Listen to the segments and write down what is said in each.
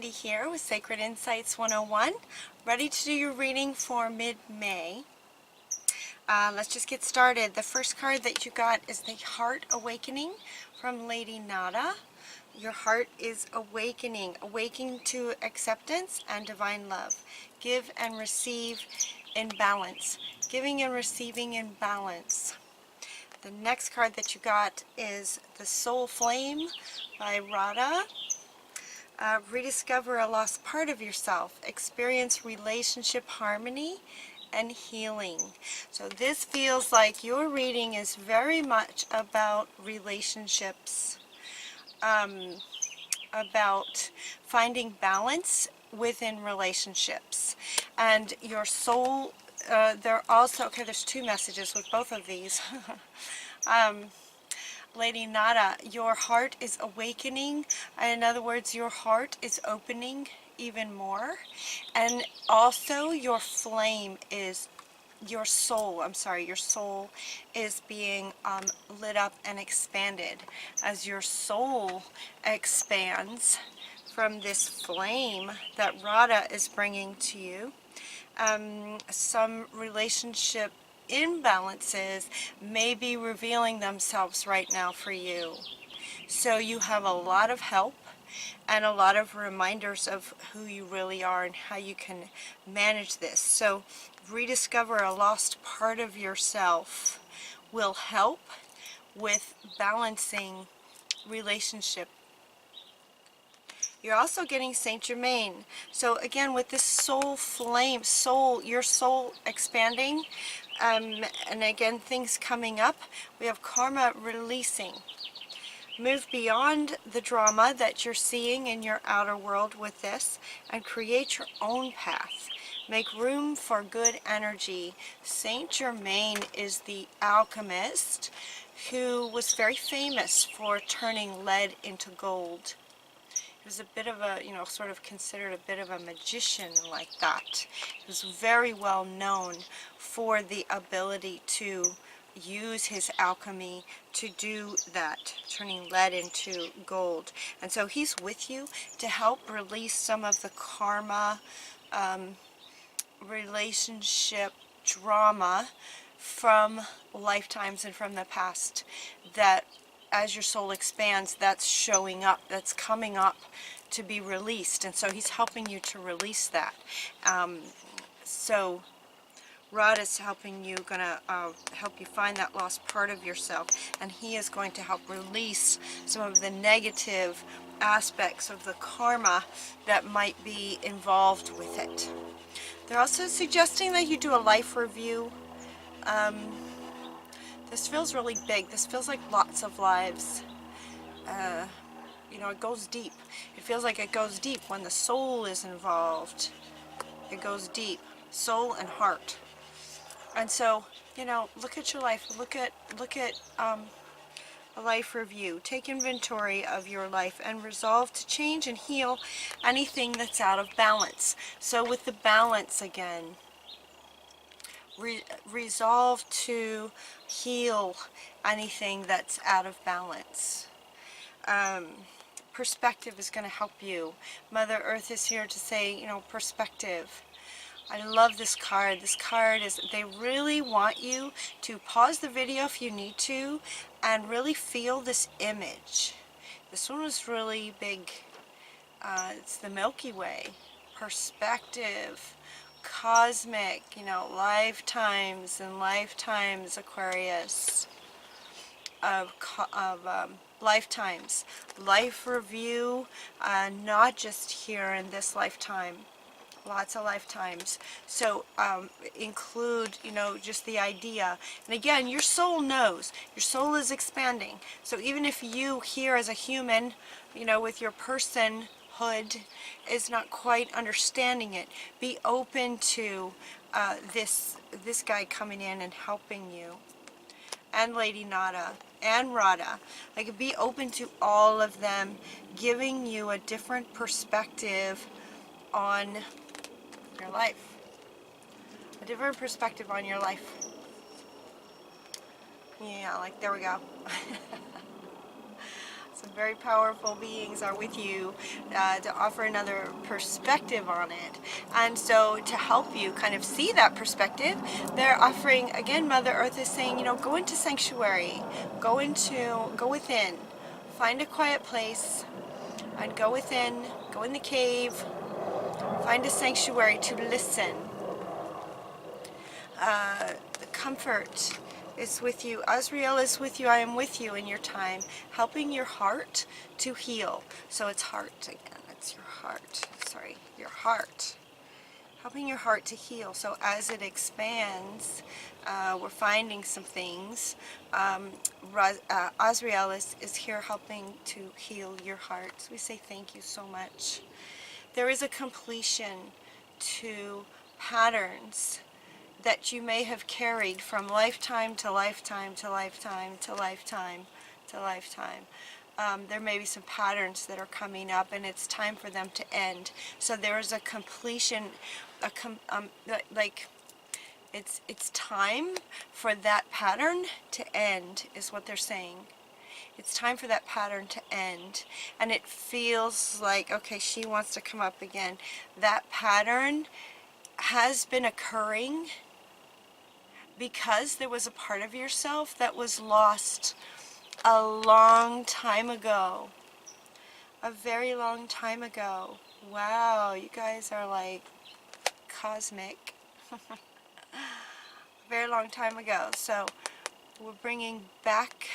Katie here with Sacred Insights 101, ready to do your reading for mid-May. Let's just get started. The first card that you got is the Heart Awakening from Lady Nada. Your heart is awakening to acceptance and divine love. Give and receive in balance. Giving and receiving in balance. The next card that you got is the Soul Flame by Radha. Rediscover a lost part of yourself. Experience relationship harmony and healing. So this feels like your reading is very much about relationships, about finding balance within relationships. And your soul, they're also, okay, there's two messages with both of these. Lady Nada, your heart is awakening. In other words, your heart is opening even more. And also your flame is, your soul is being lit up and expanded. As your soul expands from this flame that Radha is bringing to you, some relationship imbalances may be revealing themselves right now for you. So you have a lot of help and a lot of reminders of who you really are and how you can manage this. So rediscover a lost part of yourself will help with balancing relationship. You're also getting Saint Germain. So again, with this soul flame, your soul expanding, and again, things coming up, we have karma releasing. Move beyond the drama that you're seeing in your outer world with this and create your own path. Make room for good energy. Saint Germain is the alchemist who was very famous for turning lead into gold. He was a bit of a, sort of considered a bit of a magician like that. He was very well known for the ability to use his alchemy to do that, turning lead into gold. And so he's with you to help release some of the karma, relationship drama from lifetimes and from the past, that as your soul expands, that's showing up, that's coming up to be released. And so he's helping you to release that. So Rod is helping you, gonna help you find that lost part of yourself, and he is going to help release some of the negative aspects of the karma that might be involved with it. They're also suggesting that you do a life review. This feels really big. This feels like lots of lives. It goes deep. It feels like it goes deep when the soul is involved. It goes deep. Soul and heart. And so, look at your life. Look at a life review. Take inventory of your life and resolve to change and heal anything that's out of balance. So with the balance again, resolve to heal anything that's out of balance. Perspective is going to help you. Mother Earth is here to say, perspective. I love this card. This card is, they really want you to pause the video if you need to and really feel this image. This one was really big. It's the Milky Way. Perspective. Cosmic, lifetimes and lifetimes, Aquarius, of lifetimes. Life review, not just here in this lifetime, lots of lifetimes. So include, just the idea. And again, your soul knows. Your soul is expanding. So even if you here as a human, with your personhood, is not quite understanding it, be open to this guy coming in and helping you, and Lady Nada and Radha. Like, be open to all of them giving you a different perspective on your life, a different perspective on your life. Yeah, like, there we go. Some very powerful beings are with you to offer another perspective on it. And so to help you kind of see that perspective, they're offering, again, Mother Earth is saying, you know, go into sanctuary, go within, find a quiet place, and go within, go in the cave, find a sanctuary to listen. The comfort is with you. Azrael is with you. I am with you in your time, helping your heart to heal. So it's heart again. It's your heart. Sorry, your heart. Helping your heart to heal. So as it expands, we're finding some things. Azrael is here helping to heal your heart. So we say thank you so much. There is a completion to patterns that you may have carried from lifetime to lifetime to lifetime to lifetime to lifetime. There may be some patterns that are coming up, and it's time for them to end. So there is a completion, it's time for that pattern to end, is what they're saying. It's time for that pattern to end, and it feels like, okay, she wants to come up again. That pattern has been occurring because there was a part of yourself that was lost a long time ago. A very long time ago. Wow, you guys are like cosmic. Very long time ago. So we're bringing back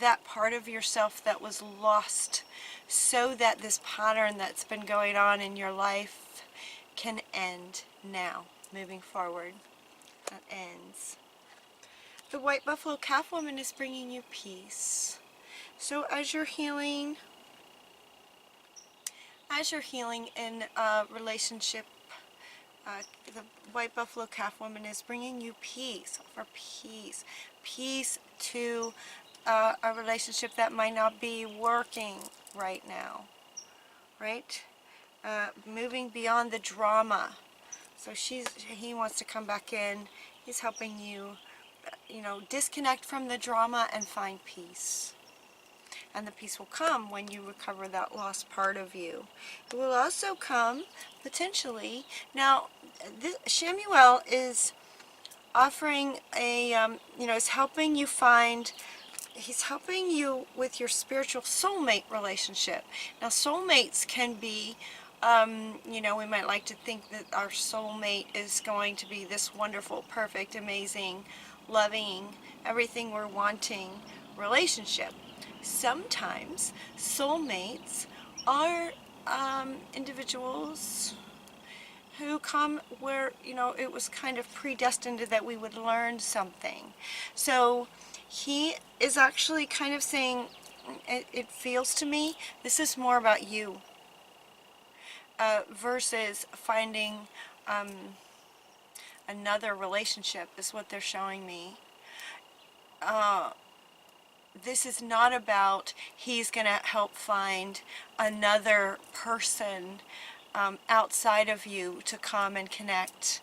that part of yourself that was lost so that this pattern that's been going on in your life can end now, moving forward. That ends. The white buffalo calf woman is bringing you peace. So as you're healing in a relationship, the white buffalo calf woman is bringing you peace. Offer peace. Peace to a relationship that might not be working right now. Right? Moving beyond the drama. So he wants to come back in. He's helping you, disconnect from the drama and find peace. And the peace will come when you recover that lost part of you. It will also come, potentially. Now, Shamuel is offering is helping you find, he's helping you with your spiritual soulmate relationship. Now, soulmates can be, we might like to think that our soulmate is going to be this wonderful, perfect, amazing, loving, everything we're wanting relationship. Sometimes soulmates are individuals who come where, it was kind of predestined that we would learn something. So he is actually kind of saying, it feels to me, this is more about you. Versus finding another relationship is what they're showing me. This is not about he's going to help find another person outside of you to come and connect.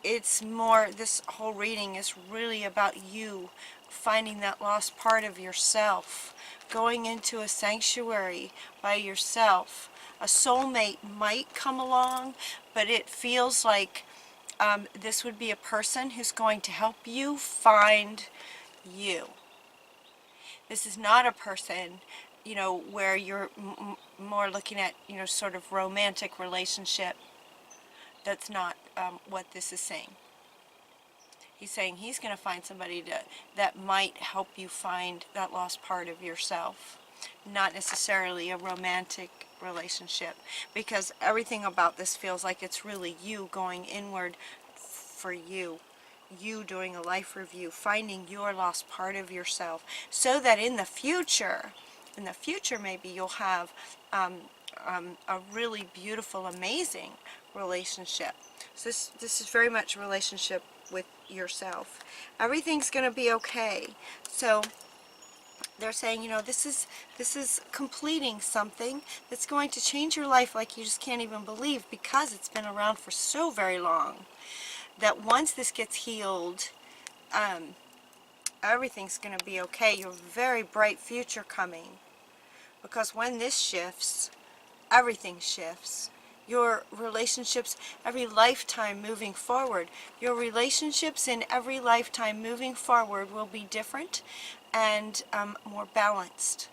It's more, this whole reading is really about you finding that lost part of yourself, going into a sanctuary by yourself. A soulmate might come along, but it feels like this would be a person who's going to help you find you. This is not a person, where you're more looking at, sort of romantic relationship. That's not what this is saying. He's saying he's going to find somebody that might help you find that lost part of yourself. Not necessarily a romantic relationship, because everything about this feels like it's really you going inward for you doing a life review, finding your lost part of yourself, so that in the future maybe you'll have a really beautiful, amazing relationship. So this is very much a relationship with yourself. Everything's going to be okay. So they're saying, this is completing something that's going to change your life like you just can't even believe, because it's been around for so very long. That once this gets healed, everything's going to be okay. You have a very bright future coming. because when this shifts, everything shifts. Your relationships, every lifetime moving forward, your relationships in every lifetime moving forward will be different and more balanced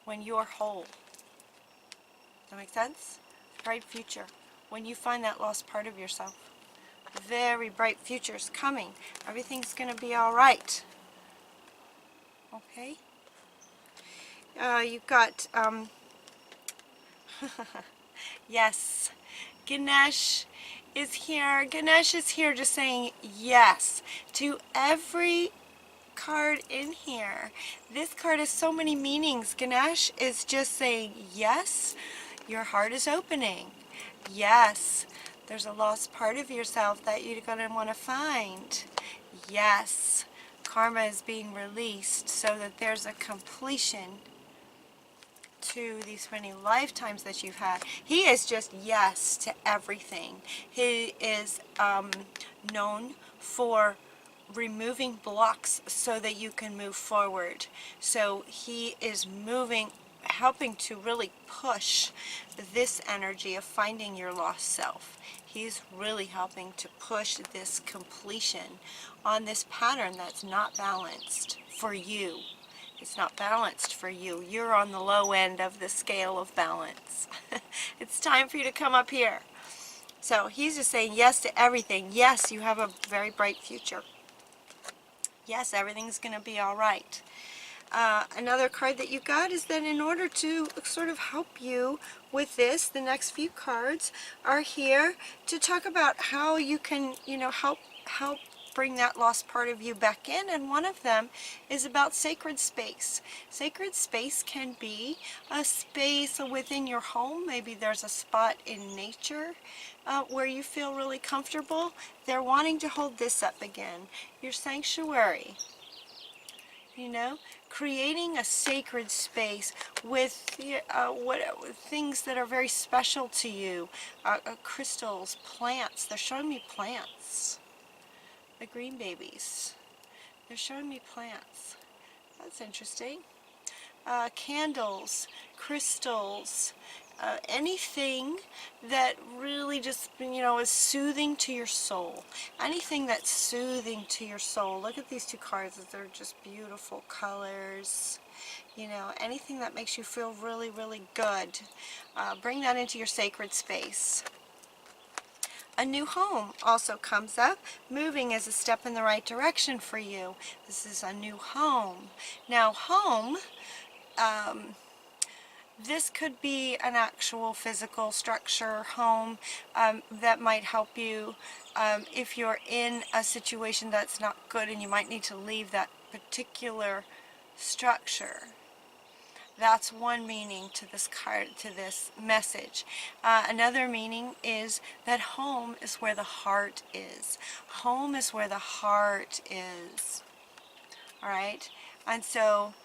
when you're whole. Does that make sense? Bright future. When you find that lost part of yourself. Very bright future's coming. Everything's going to be all right. Okay? You've got, yes, Ganesh is here. Ganesh is here just saying yes to every card in here. This card has so many meanings. Ganesh is just saying yes, your heart is opening. Yes, there's a lost part of yourself that you're going to want to find. Yes, karma is being released so that there's a completion to these many lifetimes that you've had. He is just yes to everything. He is known for removing blocks so that you can move forward. So he is moving, helping to really push this energy of finding your lost self. He's really helping to push this completion on this pattern that's not balanced for you. It's not balanced for you. You're on the low end of the scale of balance. It's time for you to come up here. So he's just saying yes to everything. Yes, you have a very bright future. Yes, everything's going to be all right. Another card that you got is that in order to sort of help you with this, the next few cards are here to talk about how you can, help bring that lost part of you back in, and one of them is about sacred space. Sacred space can be a space within your home. Maybe there's a spot in nature where you feel really comfortable. They're wanting to hold this up again. Your sanctuary. Creating a sacred space with things that are very special to you. Crystals, plants. They're showing me plants. The green babies. They're showing me plants. That's interesting. Candles, crystals, anything that really just, is soothing to your soul. Anything that's soothing to your soul. Look at these two cards. They're just beautiful colors. Anything that makes you feel really, really good. Bring that into your sacred space. A new home also comes up. Moving is a step in the right direction for you. This is a new home. Now, home, this could be an actual physical structure, home, that might help you if you're in a situation that's not good and you might need to leave that particular structure. That's one meaning to this card, to this message. Another meaning is that home is where the heart is. Home is where the heart is. All right? And so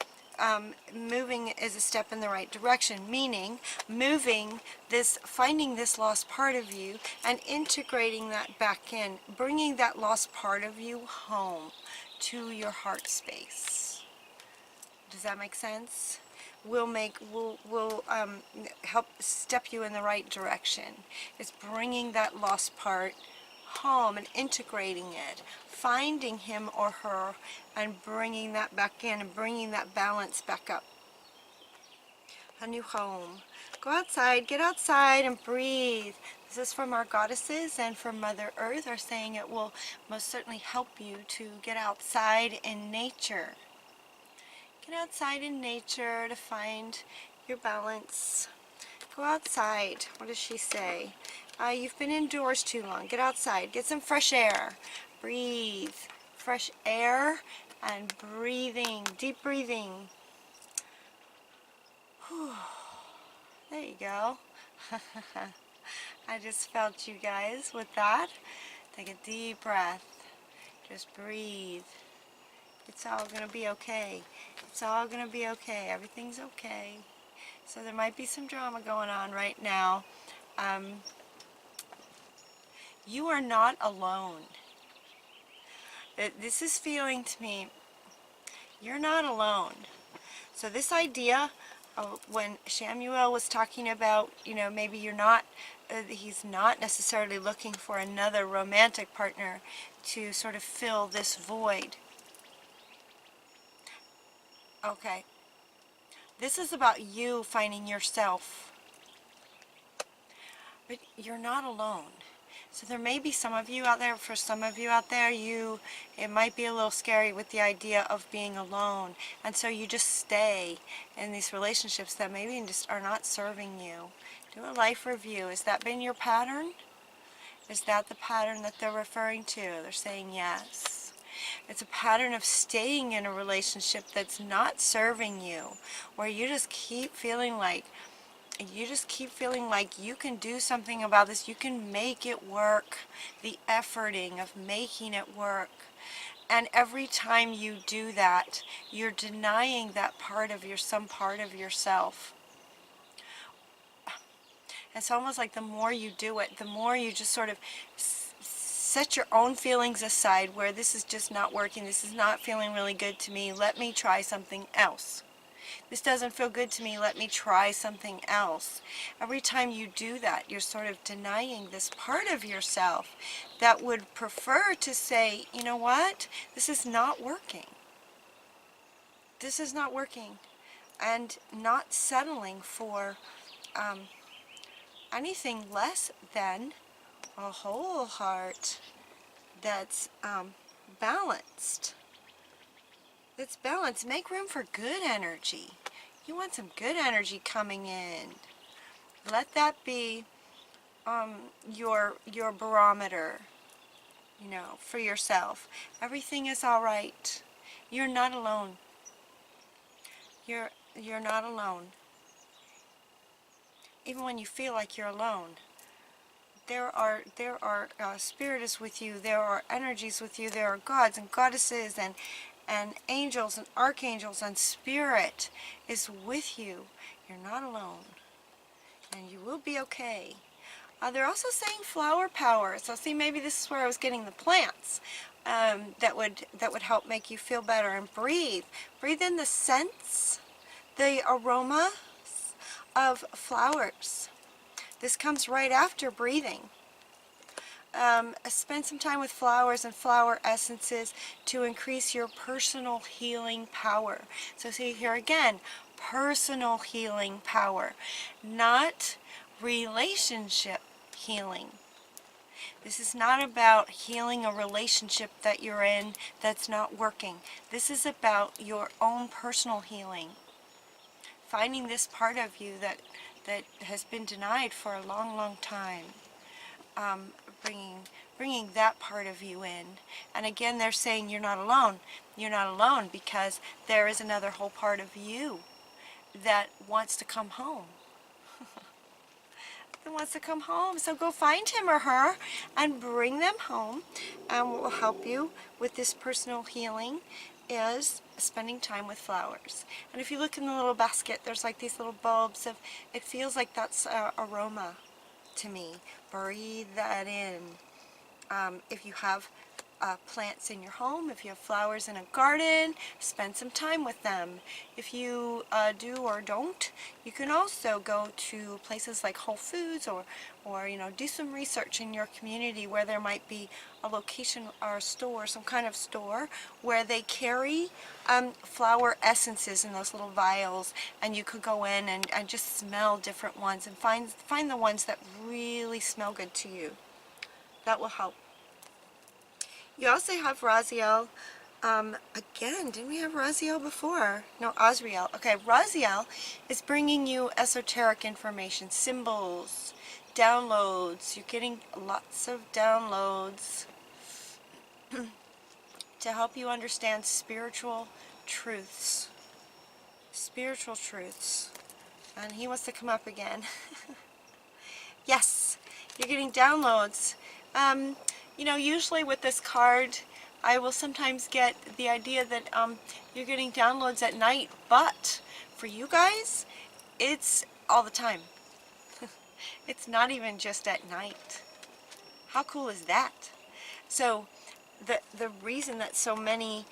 moving is a step in the right direction, meaning moving this, finding this lost part of you and integrating that back in, bringing that lost part of you home to your heart space. Does that make sense? Will help step you in the right direction. It's bringing that lost part home and integrating it, finding him or her and bringing that back in and bringing that balance back up. A new home. Go outside, get outside and breathe. This is from our goddesses and from Mother Earth are saying it will most certainly help you to get outside in nature. Get outside in nature to find your balance. Go outside. What does she say? You've been indoors too long. Get outside. Get some fresh air. Breathe. Fresh air and breathing. Deep breathing. Whew. There you go. I just felt you guys with that. Take a deep breath. Just breathe. It's all going to be okay. It's all going to be okay. Everything's okay. So there might be some drama going on right now. You are not alone. This is feeling to me, you're not alone. So this idea, when Shamuel was talking about, you know, maybe you're not, he's not necessarily looking for another romantic partner to sort of fill this void. Okay. This is about you finding yourself. But you're not alone. So there may be some of you out there, for some of you out there, it might be a little scary with the idea of being alone. And so you just stay in these relationships that maybe just are not serving you. Do a life review. Has that been your pattern? Is that the pattern that they're referring to? They're saying yes. It's a pattern of staying in a relationship that's not serving you, where you just keep feeling like you can do something about this. You can make it work. The efforting of making it work. And every time you do that, you're denying that some part of yourself. It's almost like the more you do it, the more you just sort of set your own feelings aside, where this is just not working, this is not feeling really good to me, let me try something else. This doesn't feel good to me, let me try something else. Every time you do that, you're sort of denying this part of yourself that would prefer to say, you know what, this is not working. This is not working. And not settling for anything less than a whole heart that's balanced. It's balanced. Make room for good energy. You want some good energy coming in. Let that be your barometer, you know, for yourself. Everything is all right. You're not alone. You're not alone. Even when you feel like you're alone, there are Spirit is with you. There are energies with you. There are gods and goddesses and angels and archangels, and Spirit is with you. You're not alone, and you will be okay. They're also saying flower power. So see, maybe this is where I was getting the plants that would help make you feel better. And breathe in the scents, the aroma of flowers. This comes right after breathing. Spend some time with flowers and flower essences to increase your personal healing power. So see here again, personal healing power, not relationship healing. This is not about healing a relationship that you're in that's not working. This is about your own personal healing. Finding this part of you that has been denied for a long, long time. Bringing that part of you in. And again, they're saying you're not alone. You're not alone because there is another whole part of you that wants to come home. That wants to come home. So go find him or her and bring them home. And what will help you with this personal healing is spending time with flowers. And if you look in the little basket, there's like these little bulbs of, it feels like that's aroma to me. Breathe that in. If you have plants in your home, if you have flowers in a garden, spend some time with them. If you do or don't, you can also go to places like Whole Foods or you know, do some research in your community where there might be a location or a store, some kind of store where they carry flower essences in those little vials, and you could go in and just smell different ones and find the ones that really smell good to you. That will help. You also have Raziel. Again, didn't we have Raziel before? No, Azrael. Okay, Raziel is bringing you esoteric information, symbols, downloads. You're getting lots of downloads to help you understand spiritual truths. Spiritual truths. And he wants to come up again. Yes, you're getting downloads. You know, usually with this card, I will sometimes get the idea that you're getting downloads at night, but for you guys, it's all the time. It's not even just at night. How cool is that? So the reason that so many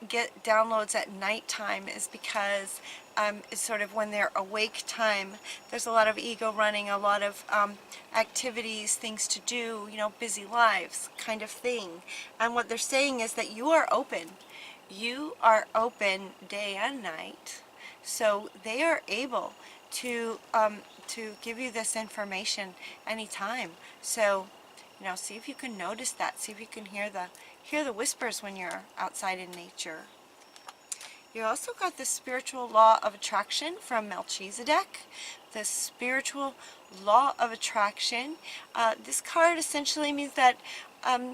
get downloads at nighttime is because it's sort of when they're awake time. There's a lot of ego running, a lot of activities, things to do, you know, busy lives kind of thing. And what they're saying is that you are open. You are open day and night. So they are able to give you this information anytime. So, you know, see if you can notice that. See if you can hear the whispers when you're outside in nature. You also got the spiritual law of attraction from Melchizedek. The spiritual law of attraction. This card essentially means that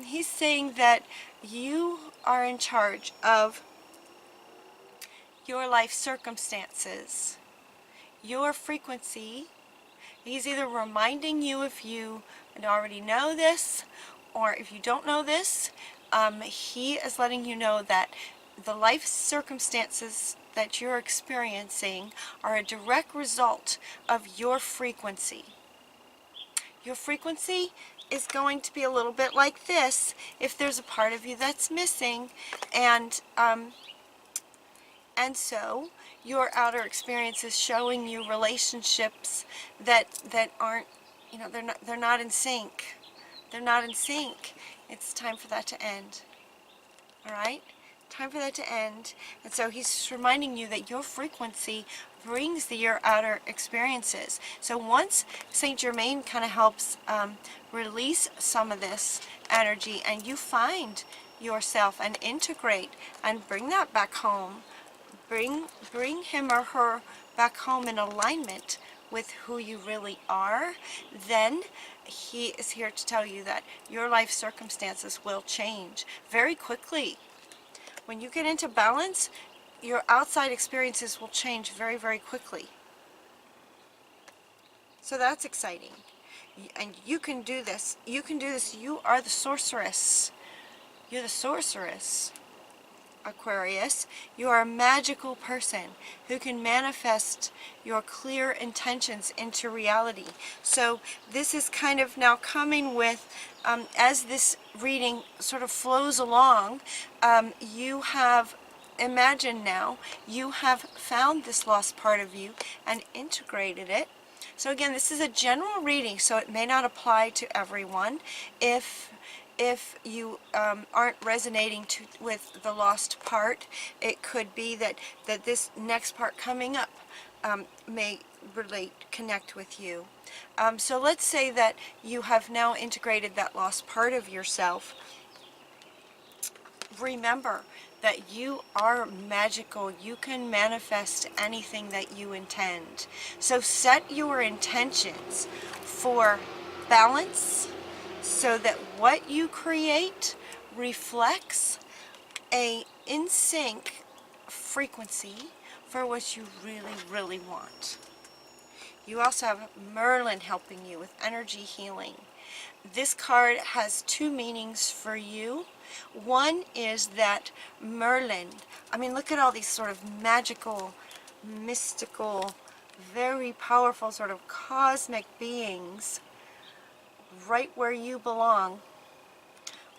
he's saying that you are in charge of your life circumstances, your frequency. He's either reminding you, if you already know this, or if you don't know this, he is letting you know that the life circumstances that you're experiencing are a direct result of your frequency. Your frequency is going to be a little bit like this if there's a part of you that's missing, and so your outer experience is showing you relationships that aren't, you know, they're not in sync. They're not in sync. It's time for that to end. All right? Time for that to end. And so he's reminding you that your frequency brings your outer experiences. So once Saint Germain kind of helps release some of this energy, and you find yourself and integrate and bring that back home, bring him or her back home in alignment with who you really are, then he is here to tell you that your life circumstances will change very quickly. When you get into balance, your outside experiences will change very, very quickly. So that's exciting. And you can do this. You can do this. You are the sorceress. You're the sorceress, Aquarius. You are a magical person who can manifest your clear intentions into reality. So this is kind of now coming with, as this reading sort of flows along, you have, imagine now, you have found this lost part of you and integrated it. So again, this is a general reading, so it may not apply to everyone. If you aren't resonating with the lost part, it could be that this next part coming up may connect with you. So let's say that you have now integrated that lost part of yourself. Remember that you are magical. You can manifest anything that you intend. So set your intentions for balance, so that what you create reflects a in sync frequency for what you really, really want. You also have Merlin helping you with energy healing. This card has two meanings for you. One is that Merlin, I mean, look at all these sort of magical, mystical, very powerful sort of cosmic beings right where you belong,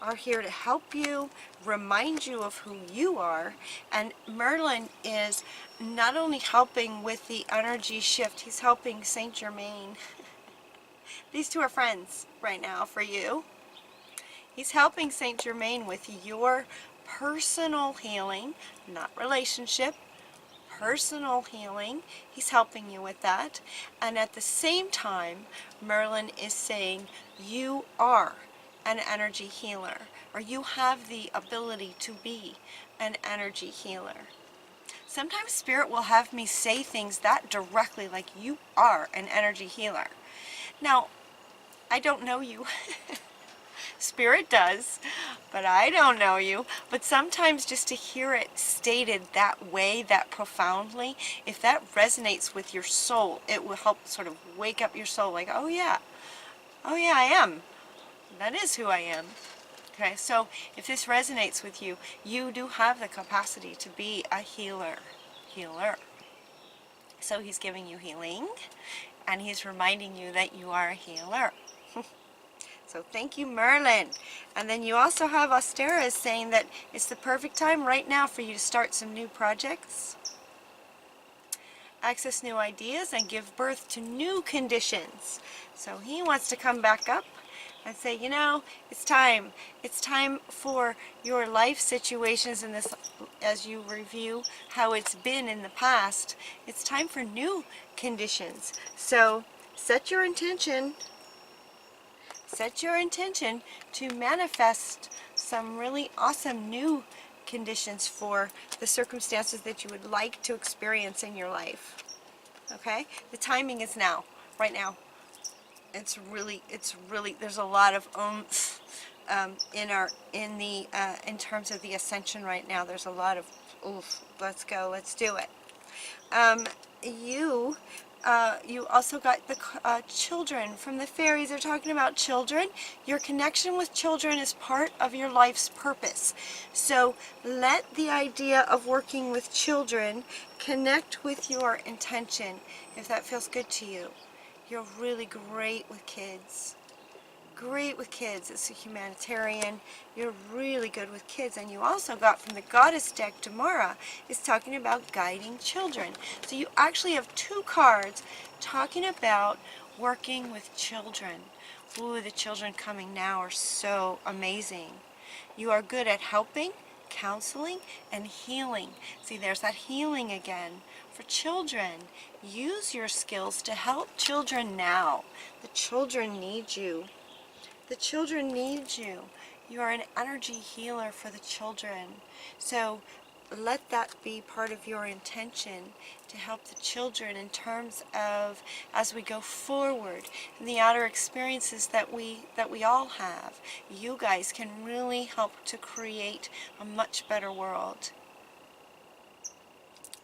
are here to help you, remind you of who you are. And Merlin is not only helping with the energy shift, he's helping Saint Germain. These two are friends right now for you. He's helping Saint Germain with your personal healing, not relationship, personal healing. He's helping you with that. And at the same time, Merlin is saying you are an energy healer, or you have the ability to be an energy healer. Sometimes Spirit will have me say things that directly, like you are an energy healer. Now, I don't know you. Spirit does, but I don't know you. But sometimes just to hear it stated that way, that profoundly, if that resonates with your soul, it will help sort of wake up your soul, like, oh yeah, I am. That is who I am. Okay, so if this resonates with you, you do have the capacity to be a healer. So he's giving you healing, and he's reminding you that you are a healer. So thank you, Merlin. And then you also have Asteris saying that it's the perfect time right now for you to start some new projects, access new ideas, and give birth to new conditions. So he wants to come back up and say, you know, it's time. It's time for your life situations in this, as you review how it's been in the past. It's time for new conditions. So set your intention. Set your intention to manifest some really awesome new conditions for the circumstances that you would like to experience in your life. Okay? The timing is now, right now. It's really, there's a lot of oomph in terms of the ascension right now. There's a lot of oof. Let's go, let's do it. You also got the children from the fairies. They're talking about children. Your connection with children is part of your life's purpose. So let the idea of working with children connect with your intention if that feels good to you. You're really great with kids. Great with kids as a humanitarian. You're really good with kids. And you also got from the goddess deck, Damara is talking about guiding children. So you actually have two cards talking about working with children. Ooh, the children coming now are so amazing. You are good at helping, counseling, and healing. See, there's that healing again. For children, use your skills to help children now. The children need you. The children need you. You are an energy healer for the children. So let that be part of your intention to help the children in terms of as we go forward in the outer experiences that we all have. You guys can really help to create a much better world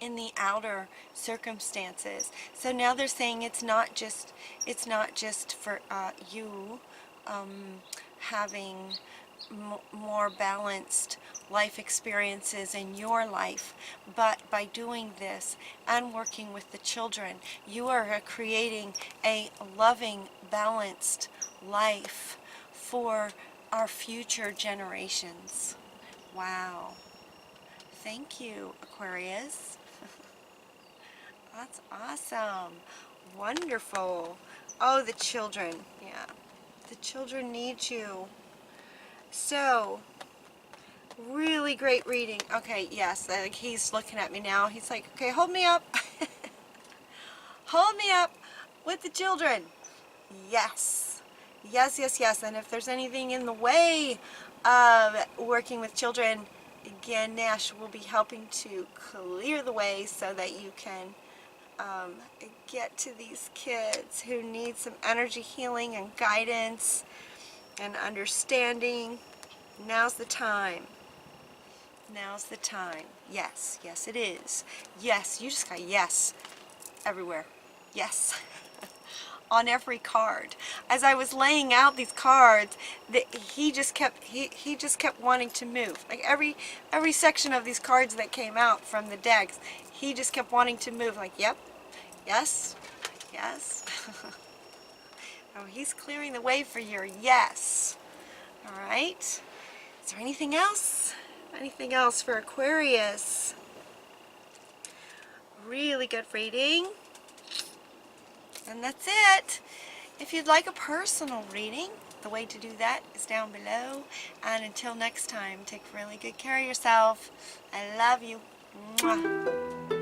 in the outer circumstances. So now they're saying it's not just for you having more balanced life experiences in your life, but by doing this and working with the children, you are creating a loving, balanced life for our future generations. Wow. Thank you, Aquarius. That's awesome. Wonderful. Oh, the children. Yeah. The children need you. So, really great reading. Okay, yes, he's looking at me now. He's like, okay, hold me up. Hold me up with the children. Yes. Yes, yes, yes. And if there's anything in the way of working with children, again, Nash will be helping to clear the way so that you can get to these kids who need some energy healing and guidance and understanding. Now's the time. Now's the time. Yes, yes it is. Yes, you just got yes everywhere. Yes. On every card. As I was laying out these cards, he just kept wanting to move. Like every section of these cards that came out from the decks, he just kept wanting to move. Like, yep, yes, yes. Oh, he's clearing the way for your yes. All right. Is there anything else? Anything else for Aquarius? Really good reading. And that's it. If you'd like a personal reading, the way to do that is down below. And until next time, take really good care of yourself. I love you. Mwah.